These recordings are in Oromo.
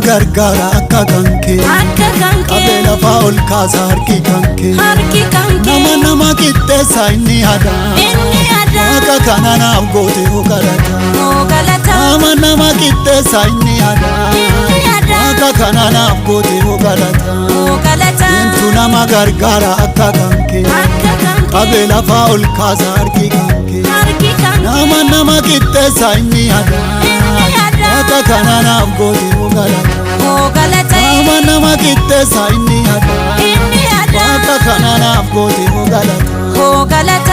gargaara akka kanke qabela faul kaasa harki kanke nama qixxeessa inni hada akka kananaaf goote galata nama qixxeessa inni hada akka kananaaf goote galata intu nama gargaara akka kanke qabela faul kaasa harki kanke nama qixxeessa inni hada akka kananaaf goote galata nama qixxeessa inni hada akka kananaaf goote galata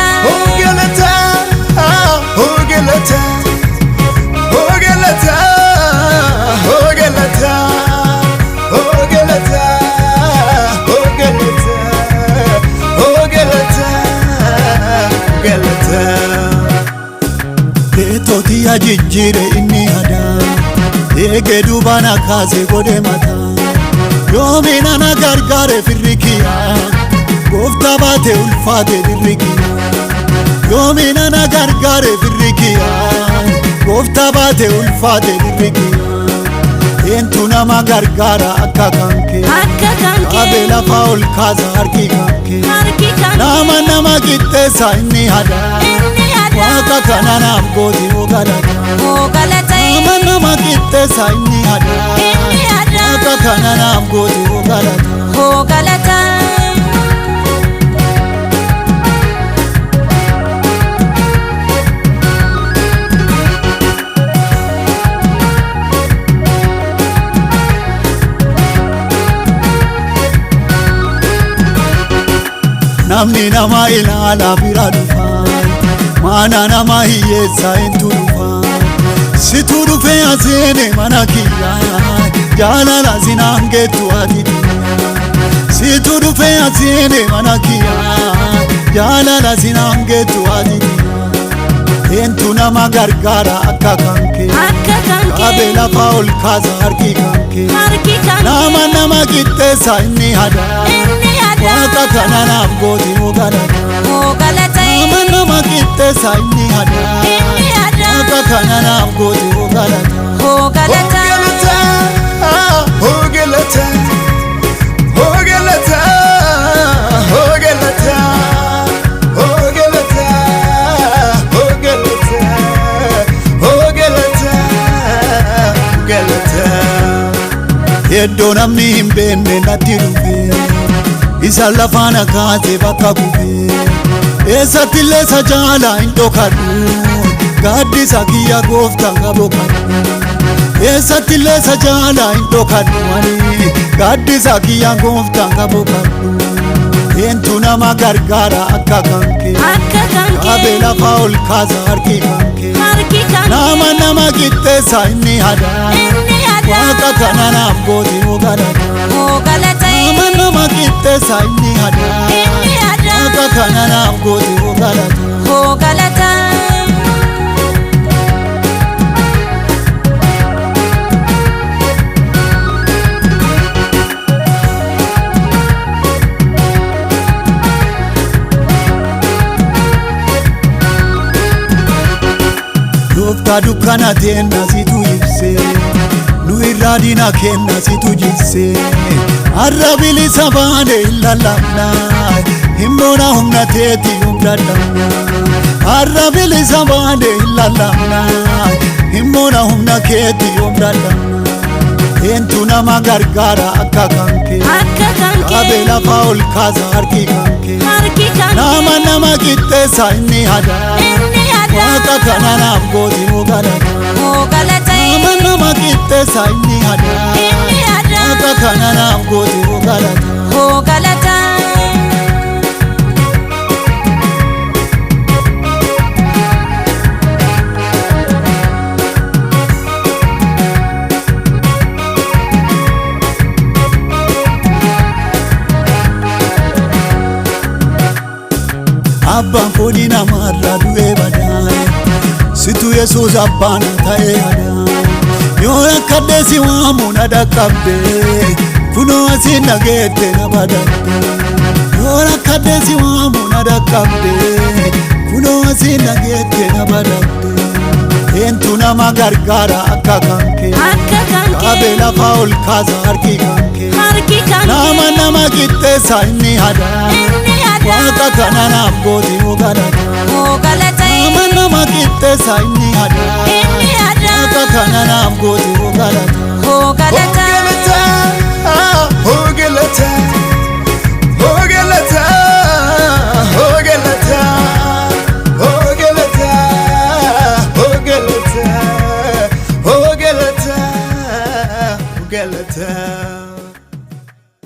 galata Beetoti ajijjiire inni hada eege dubana kaase godhe mata yoomina na gargaare firrikiya goofta baate ulfaate dirrikiya yoomina na gargaare firrikiya goofta baate ulfaate dirrikiya entu nama gargaara akka kanke qabela faul kaasa harki kanke nama qixxeessa inni hada akka kananaaf goote galata nama qixxeessa inni hada akka kananaaf goote galata namni nama ilaala bira dhufa mana nama hiyyeessa intu dhufa situ dhufe aseene mana kiyya jaalala sinaan geettu ati situ dhufe aseene mana kiyya jaalala sinaan geettu ati entu nama gargaara akka kanke qabela faul kaasa harki kanke nama qixxeessa inni hada akka kananaaf goote galata nama qixxeessa inni hada akka kananaaf goote galata Iddoo namni hin beekne natti dhufe isa lafaana kaase bakka bu'e eessatti illee isa jaalaa hin dhokadhu gaaddisa kiyya gooftaan qabokadhu eessatti illee isa jaalaa hin dhokadhu gaaddisa kiyya gooftaan qabokadhu entu nama gargaara akka kanke qabela faul kaasa harki kanke nama qixxeessa inni hada akka kananaaf goote galata nama qixxeessa inni hada akka kananaaf goote galata Gooftaa dukkana teenna situ ibse nu irraa diina kenna situ jibse har'a bilisa baane hin lallabna himmoona humna teeti humdadhabna har'a bilisa baane hin lallabna himmoona humna keeti humdadhabna entu nama gargaara akka kanke qabela faul kaasa harki kanke nama qixxeessa inni hada akka kananaaf goote galata nama qixxeessa inni hada akka kananaaf goote galata abbaan foonii namarraa du'ee badaa situ yesuus abbaan ta'ee hada yoo rakkadde si waamu na dhaqqabde kunoo asiin dhageette na badadde yoo rakkadde si waamu na dhaqqabde kunoo asiin dhageette na badadde entu nama gargaara akka kanke Dhaabee lafa ol kaasa harki kan kee nama qixxeessa inni hadaa Waaqa kana naaf goote oo galata nama qixxeessa inni hadaa Waaqa kana naaf goote oo galata